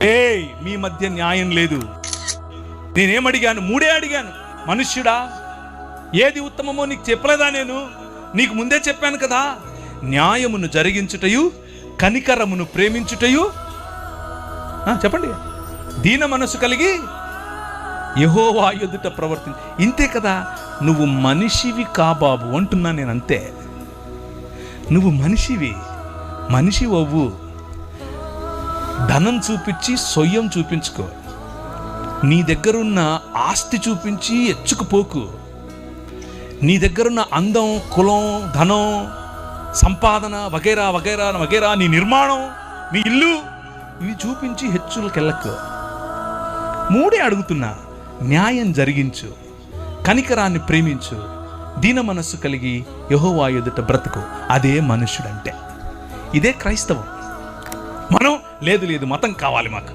మీ మధ్య న్యాయం లేదు. నేనేమడిగాను? మూడే అడిగాను. మనుష్యుడా, ఏది ఉత్తమమో నీకు చెప్పలేదా? నేను నీకు ముందే చెప్పాను కదా. న్యాయమును జరిగించుటయు, కనికరమును ప్రేమించుటయు, చెప్పండి, దీన మనసు కలిగి యెహోవా ఎదుట ప్రవర్తించు. ఇంతే కదా. నువ్వు మనిషివి బాబు అంటున్నా నేను. అంతే, నువ్వు మనిషి అవ్వు. ధనం చూపించి సొయ్యం చూపించుకో. నీ దగ్గరున్న ఆస్తి చూపించి ఎచ్చుకుపోకు. నీ దగ్గరున్న అందం, కులం, ధనం, సంపాదన వగైరా వగైరా వగైరా, నీ నిర్మాణం, మీ ఇల్లు, ఇవి చూపించి హెచ్చులకెళ్ళకు. మూడే అడుగుతున్నా. న్యాయం జరిగించు, కనికరాన్ని ప్రేమించు, దీన మనస్సు కలిగి యెహోవా ఎదుట బ్రతుకు. అదే మనుష్యుడంటే. ఇదే క్రైస్తవం. మనం లేదు మతం కావాలి మాకు.